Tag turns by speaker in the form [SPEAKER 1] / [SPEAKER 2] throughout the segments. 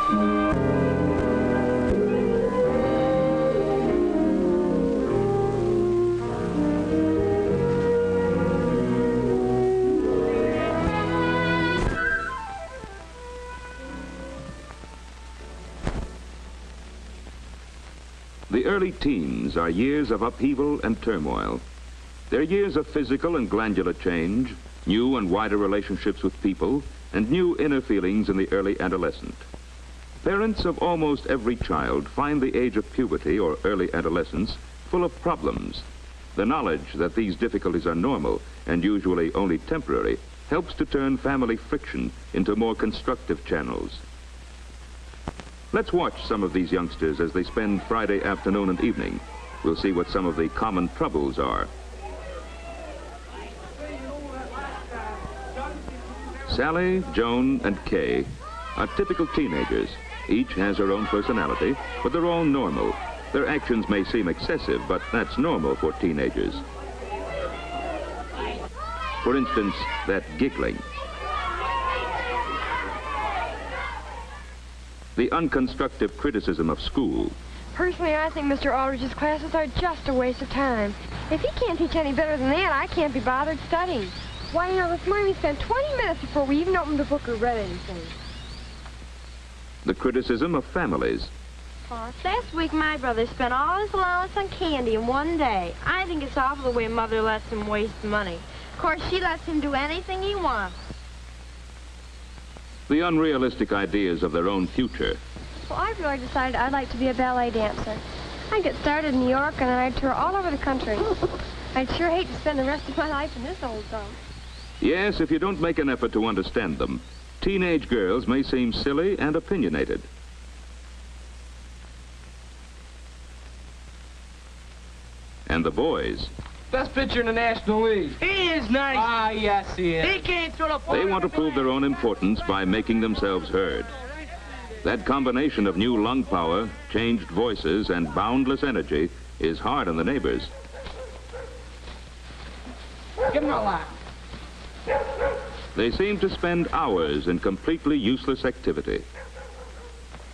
[SPEAKER 1] The early teens are years of upheaval and turmoil. They're years of physical and glandular change, new and wider relationships with people, and new inner feelings in the early adolescent. Parents of almost every child find the age of puberty or early adolescence full of problems. The knowledge that these difficulties are normal and usually only temporary helps to turn family friction into more constructive channels. Let's watch some of these youngsters as they spend Friday afternoon and evening. We'll see what some of the common troubles are. Sally, Joan, and Kay are typical teenagers. Each has her own personality, but they're all normal. Their actions may seem excessive, but that's normal for teenagers. For instance, that giggling. The unconstructive criticism of school.
[SPEAKER 2] Personally, I think Mr. Aldrich's classes are just a waste of time. If he can't teach any better than that, I can't be bothered studying. Why, you know, this morning we spent 20 minutes before we even opened a book or read anything.
[SPEAKER 1] The criticism of families.
[SPEAKER 3] Last week, my brother spent all his allowance on candy in one day. I think it's awful the way Mother lets him waste money. Of course, she lets him do anything he wants.
[SPEAKER 1] The unrealistic ideas of their own future.
[SPEAKER 2] Well, I've really decided I'd like to be a ballet dancer. I'd get started in New York and then I'd tour all over the country. I'd sure hate to spend the rest of my life in this old dump.
[SPEAKER 1] Yes, if you don't make an effort to understand them, teenage girls may seem silly and opinionated. And the boys.
[SPEAKER 4] Best pitcher in the National League.
[SPEAKER 5] He is nice.
[SPEAKER 4] Ah, yes, he is.
[SPEAKER 5] He can't throw the ball.
[SPEAKER 1] They want to prove their own importance by making themselves heard. That combination of new lung power, changed voices, and boundless energy is hard on the neighbors.
[SPEAKER 4] Give him a lot.
[SPEAKER 1] They seem to spend hours in completely useless activity.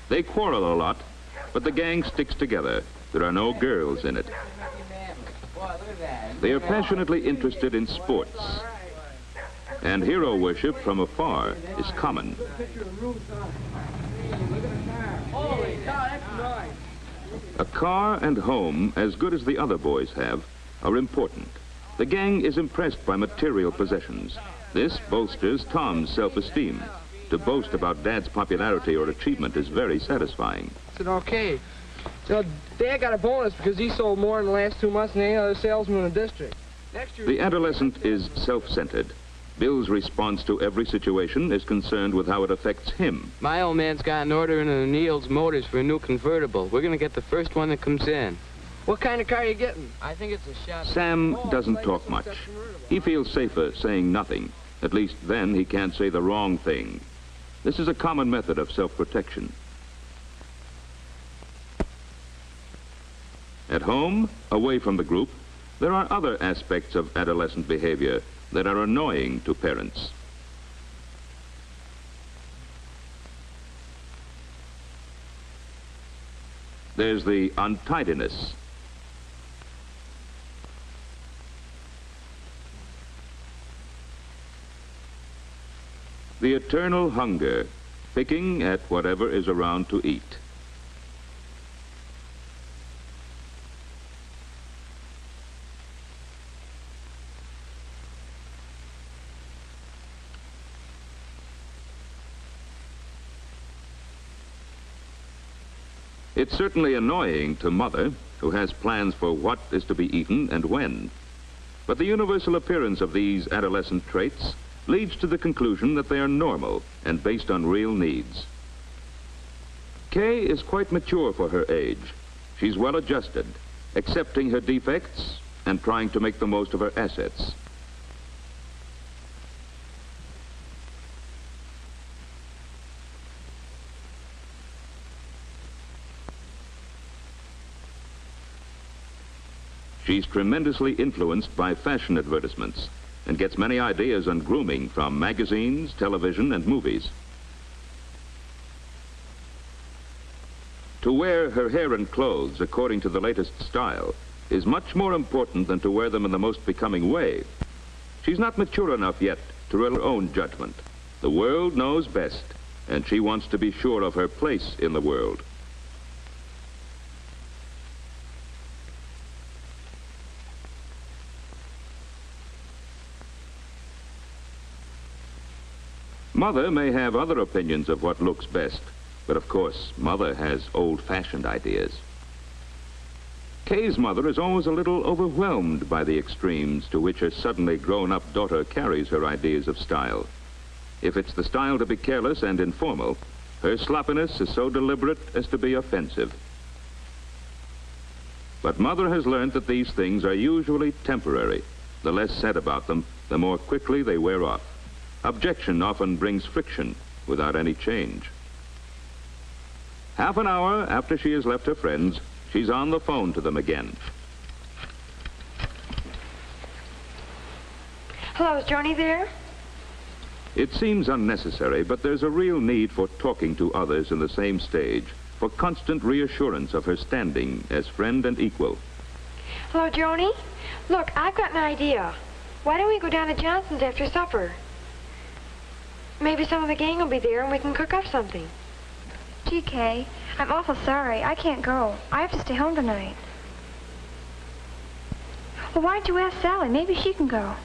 [SPEAKER 1] They quarrel a lot, but the gang sticks together. There are no girls in it. They are passionately interested in sports. And hero worship from afar is common. A car and home, as good as the other boys have, are important. The gang is impressed by material possessions. This bolsters Tom's self-esteem. To boast about Dad's popularity or achievement is very satisfying.
[SPEAKER 4] It's okay. So Dad got a bonus because he sold more in the last 2 months than any other salesman in the district. Next year,
[SPEAKER 1] The adolescent is self-centered. Bill's response to every situation is concerned with how it affects him.
[SPEAKER 6] My old man's got an order in O'Neill's Motors for a new convertible. We're going to get the first one that comes in.
[SPEAKER 4] what kind of car are you getting?
[SPEAKER 6] I think it's a shot.
[SPEAKER 1] Sam doesn't talk much. He feels safer saying nothing. At least then he can't say the wrong thing. This is a common method of self-protection. At home, away from the group, there are other aspects of adolescent behavior that are annoying to parents. There's the untidiness. The eternal hunger, picking at whatever is around to eat. It's certainly annoying to Mother, who has plans for what is to be eaten and when. But the universal appearance of these adolescent traits leads to the conclusion that they are normal and based on real needs. Kay is quite mature for her age. She's well adjusted, accepting her defects and trying to make the most of her assets. She's tremendously influenced by fashion advertisements and gets many ideas on grooming from magazines, television, and movies. To wear her hair and clothes according to the latest style is much more important than to wear them in the most becoming way. She's not mature enough yet to rely on her own judgment. The world knows best, and she wants to be sure of her place in the world. Mother may have other opinions of what looks best, but of course, Mother has old-fashioned ideas. Kay's mother is always a little overwhelmed by the extremes to which her suddenly grown-up daughter carries her ideas of style. If it's the style to be careless and informal, her sloppiness is so deliberate as to be offensive. But Mother has learned that these things are usually temporary. The less said about them, the more quickly they wear off. Objection often brings friction without any change. Half an hour after she has left her friends, she's on the phone to them again.
[SPEAKER 2] Hello, is Joni there?
[SPEAKER 1] It seems unnecessary, but there's a real need for talking to others in the same stage, for constant reassurance of her standing as friend and equal.
[SPEAKER 2] Hello, Joni? Look, I've got an idea. Why don't we go down to Johnson's after supper? Maybe some of the gang will be there and we can cook up something.
[SPEAKER 5] Gee, Kay, I'm awful sorry. I can't go. I have to stay home tonight. Well, why don't you ask Sally? Maybe she can go.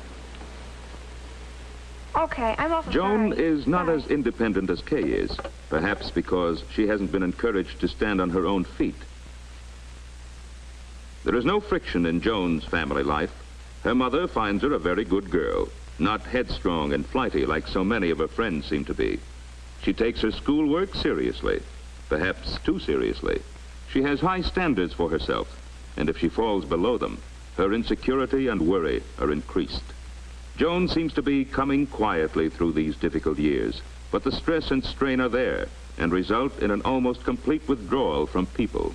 [SPEAKER 5] Okay, I'm awful
[SPEAKER 1] Joan
[SPEAKER 5] sorry.
[SPEAKER 1] is not
[SPEAKER 5] Bye.
[SPEAKER 1] as independent as Kay is, perhaps because she hasn't been encouraged to stand on her own feet. There is no friction in Joan's family life. Her mother finds her a very good girl, not headstrong and flighty like so many of her friends seem to be. She takes her schoolwork seriously, perhaps too seriously. She has high standards for herself, and if she falls below them, her insecurity and worry are increased. Joan seems to be coming quietly through these difficult years, but the stress and strain are there and result in an almost complete withdrawal from people.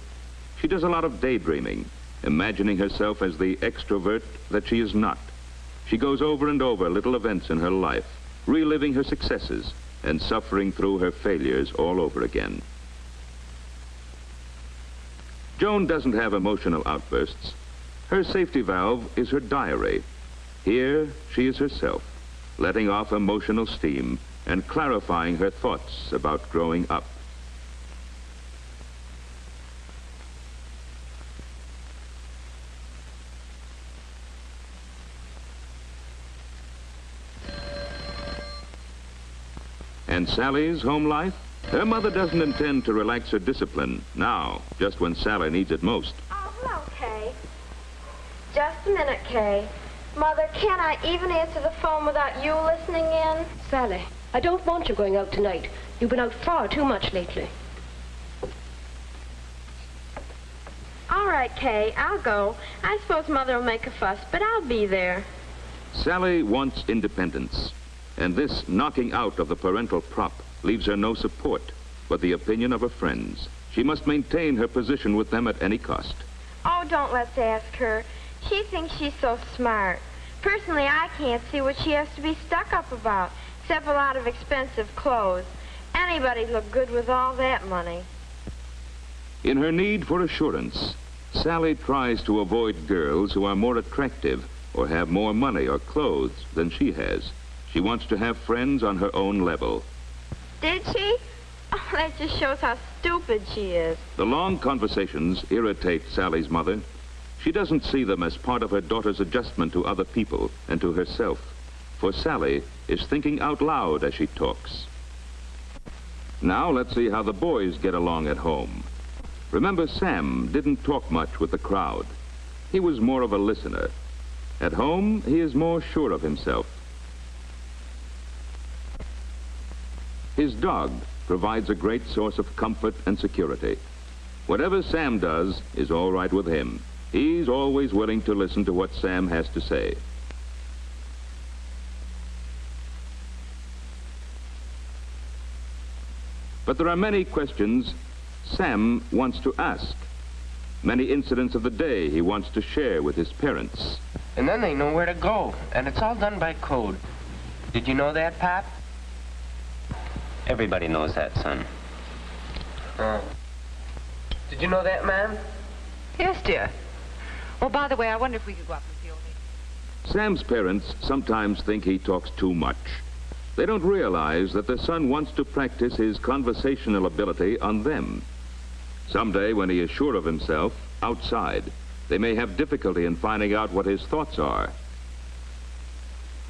[SPEAKER 1] She does a lot of daydreaming, imagining herself as the extrovert that she is not. She goes over and over little events in her life, reliving her successes and suffering through her failures all over again. Joan doesn't have emotional outbursts. Her safety valve is her diary. Here, she is herself, letting off emotional steam and clarifying her thoughts about growing up. And Sally's home life? Her mother doesn't intend to relax her discipline now, just when Sally needs it most.
[SPEAKER 3] Oh, hello, Kay. Just a minute, Kay. Mother, can't I even answer the phone without you listening in?
[SPEAKER 7] Sally, I don't want you going out tonight. You've been out far too much lately.
[SPEAKER 3] All right, Kay, I'll go. I suppose Mother will make a fuss, but I'll be there.
[SPEAKER 1] Sally wants independence, and this knocking out of the parental prop leaves her no support but the opinion of her friends. She must maintain her position with them at any cost.
[SPEAKER 3] Oh, don't let's ask her. She thinks she's so smart. Personally, I can't see what she has to be stuck up about, except a lot of expensive clothes. Anybody'd look good with all that money.
[SPEAKER 1] In her need for assurance, Sally tries to avoid girls who are more attractive or have more money or clothes than she has. She wants to have friends on her own level.
[SPEAKER 3] Did she? Oh, that just shows how stupid she is.
[SPEAKER 1] The long conversations irritate Sally's mother. She doesn't see them as part of her daughter's adjustment to other people and to herself. For Sally is thinking out loud as she talks. Now let's see how the boys get along at home. Remember, Sam didn't talk much with the crowd. He was more of a listener. At home, he is more sure of himself. His dog provides a great source of comfort and security. Whatever Sam does is all right with him. He's always willing to listen to what Sam has to say. But there are many questions Sam wants to ask. Many incidents of the day he wants to share with his parents.
[SPEAKER 8] And then they know where to go, and it's all done by code. Did you know that, Pop?
[SPEAKER 9] Everybody knows that, son.
[SPEAKER 8] Did you know that, ma'am?
[SPEAKER 9] Yes, dear. Oh, by the way, I wonder if we could go up and see old lady.
[SPEAKER 1] Sam's parents sometimes think he talks too much. They don't realize that their son wants to practice his conversational ability on them. Someday, when he is sure of himself, outside, they may have difficulty in finding out what his thoughts are.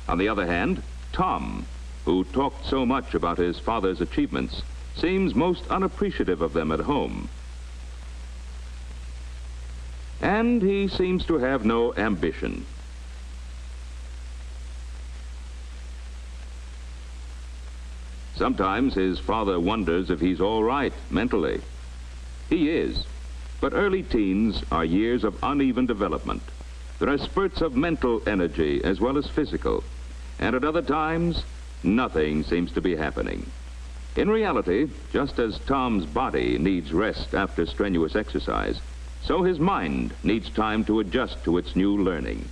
[SPEAKER 1] On the other hand, Tom, who talked so much about his father's achievements, seems most unappreciative of them at home. And he seems to have no ambition. Sometimes his father wonders if he's all right mentally. He is, but early teens are years of uneven development. There are spurts of mental energy as well as physical, and at other times, nothing seems to be happening. In reality, just as Tom's body needs rest after strenuous exercise, so his mind needs time to adjust to its new learning.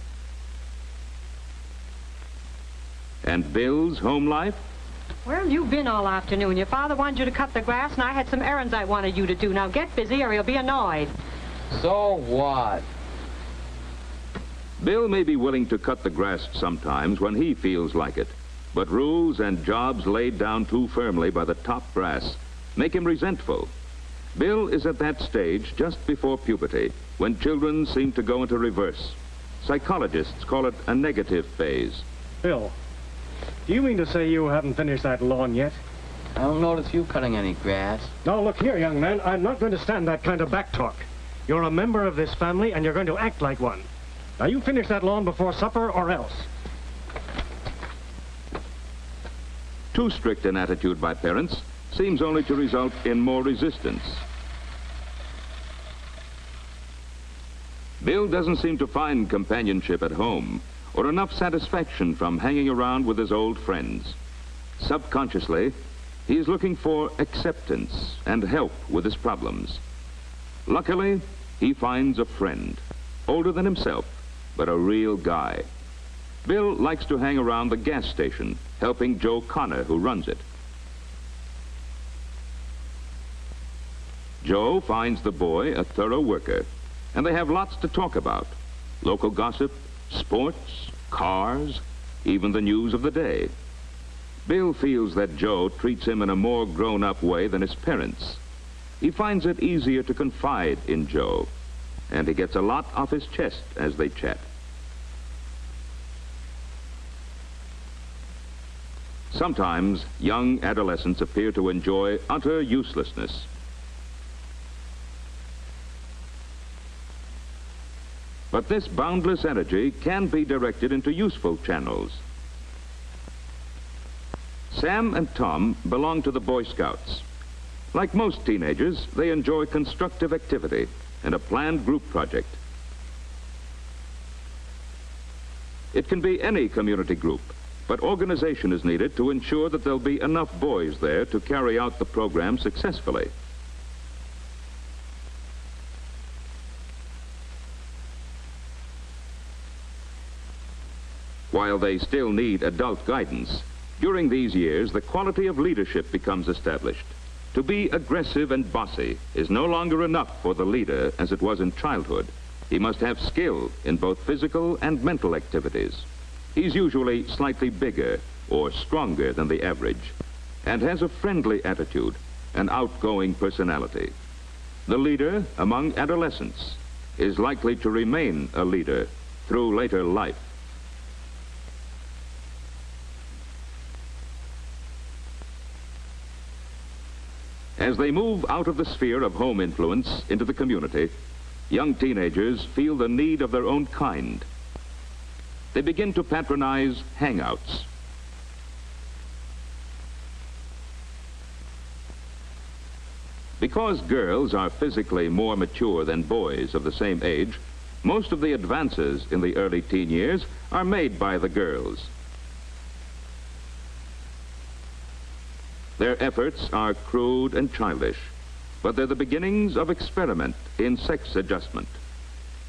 [SPEAKER 1] And Bill's home life?
[SPEAKER 10] Where have you been all afternoon? Your father wanted you to cut the grass, and I had some errands I wanted you to do. Now get busy or he'll be annoyed.
[SPEAKER 6] So what?
[SPEAKER 1] Bill may be willing to cut the grass sometimes when he feels like it, but rules and jobs laid down too firmly by the top brass make him resentful. Bill is at that stage just before puberty, when children seem to go into reverse. Psychologists call it a negative phase.
[SPEAKER 11] Bill, do you mean to say you haven't finished that lawn yet?
[SPEAKER 6] I don't notice you cutting any grass.
[SPEAKER 11] Now, look here, young man. I'm not going to stand that kind of back talk. You're a member of this family, and you're going to act like one. Now, you finish that lawn before supper, or else.
[SPEAKER 1] Too strict an attitude by parents seems only to result in more resistance. Bill doesn't seem to find companionship at home or enough satisfaction from hanging around with his old friends. Subconsciously, he is looking for acceptance and help with his problems. Luckily, he finds a friend, older than himself, but a real guy. Bill likes to hang around the gas station, helping Joe Connor, who runs it. Joe finds the boy a thorough worker, and they have lots to talk about. Local gossip, sports, cars, even the news of the day. Bill feels that Joe treats him in a more grown-up way than his parents. He finds it easier to confide in Joe, and he gets a lot off his chest as they chat. Sometimes young adolescents appear to enjoy utter uselessness. But this boundless energy can be directed into useful channels. Sam and Tom belong to the Boy Scouts. Like most teenagers, they enjoy constructive activity and a planned group project. It can be any community group, but organization is needed to ensure that there'll be enough boys there to carry out the program successfully. While they still need adult guidance, during these years, the quality of leadership becomes established. To be aggressive and bossy is no longer enough for the leader as it was in childhood. He must have skill in both physical and mental activities. He's usually slightly bigger or stronger than the average and has a friendly attitude, an outgoing personality. The leader among adolescents is likely to remain a leader through later life. As they move out of the sphere of home influence into the community, young teenagers feel the need of their own kind. They begin to patronize hangouts. Because girls are physically more mature than boys of the same age, most of the advances in the early teen years are made by the girls. Their efforts are crude and childish, but they're the beginnings of experiment in sex adjustment.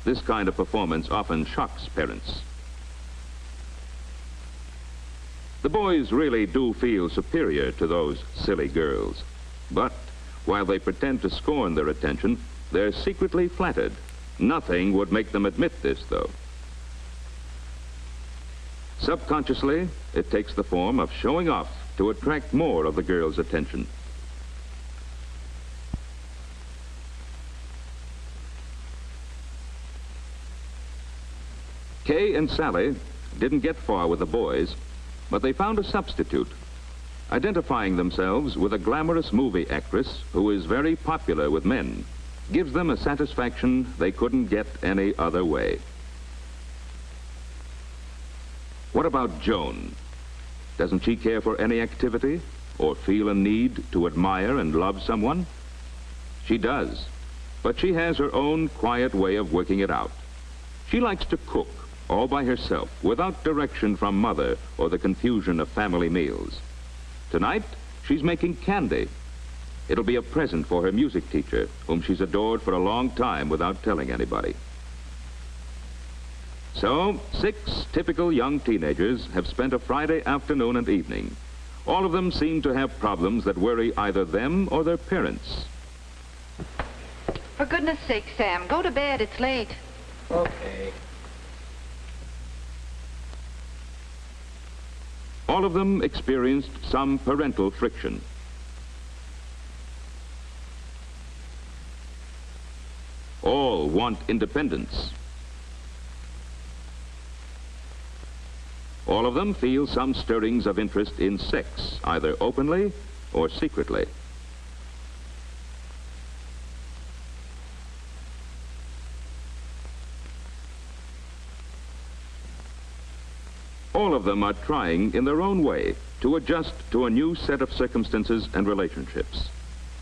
[SPEAKER 1] This kind of performance often shocks parents. The boys really do feel superior to those silly girls, but while they pretend to scorn their attention, They're secretly flattered. Nothing would make them admit this, though. Subconsciously, it takes the form of showing off to attract more of the girl's attention. Kay and Sally didn't get far with the boys, but they found a substitute, identifying themselves with a glamorous movie actress who is very popular with men. Gives them a satisfaction they couldn't get any other way. What about Joan? Doesn't she care for any activity or feel a need to admire and love someone? She does, but she has her own quiet way of working it out. She likes to cook all by herself without direction from mother or the confusion of family meals. Tonight, she's making candy. It'll be a present for her music teacher, whom she's adored for a long time without telling anybody. So, 6 typical young teenagers have spent a Friday afternoon and evening. All of them seem to have problems that worry either them or their parents.
[SPEAKER 9] For goodness sake, Sam, go to bed. It's late.
[SPEAKER 4] Okay.
[SPEAKER 1] All of them experienced some parental friction. All want independence. All of them feel some stirrings of interest in sex, either openly or secretly. All of them are trying in their own way to adjust to a new set of circumstances and relationships.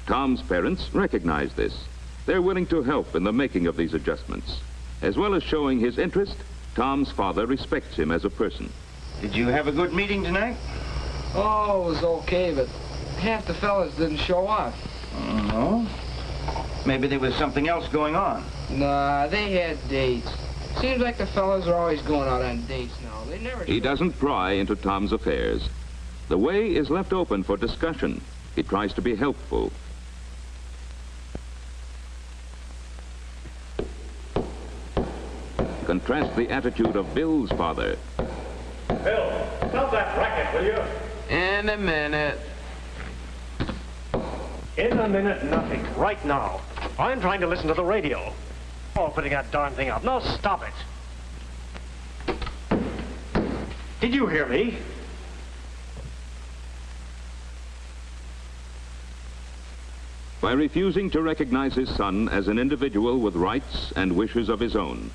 [SPEAKER 1] Tom's parents recognize this. They're willing to help in the making of these adjustments. As well as showing his interest, Tom's father respects him as a person.
[SPEAKER 12] Did you have a good meeting tonight?
[SPEAKER 4] Oh, it was okay, but half the fellas didn't show up.
[SPEAKER 12] No? Maybe there was something else going on.
[SPEAKER 4] Nah, they had dates. Seems like the fellas are always going out on dates now. They never...
[SPEAKER 1] He doesn't pry into Tom's affairs. The way is left open for discussion. He tries to be helpful. Contrast the attitude of Bill's father.
[SPEAKER 11] Bill, stop that racket, will you?
[SPEAKER 8] In a minute.
[SPEAKER 11] In a minute, nothing. Right now. I'm trying to listen to the radio. Oh, putting that darn thing up. No, stop it. Did you hear me?
[SPEAKER 1] By refusing to recognize his son as an individual with rights and wishes of his own,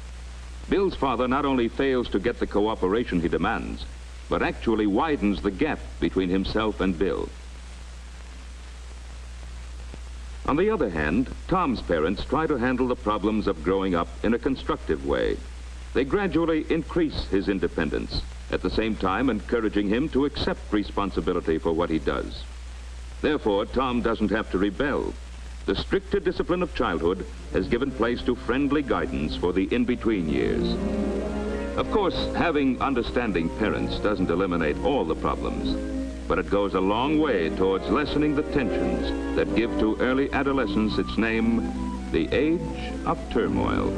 [SPEAKER 1] Bill's father not only fails to get the cooperation he demands, but actually widens the gap between himself and Bill. On the other hand, Tom's parents try to handle the problems of growing up in a constructive way. They gradually increase his independence, at the same time encouraging him to accept responsibility for what he does. Therefore, Tom doesn't have to rebel. The stricter discipline of childhood has given place to friendly guidance for the in-between years. Of course, having understanding parents doesn't eliminate all the problems, but it goes a long way towards lessening the tensions that give to early adolescence its name, the age of turmoil.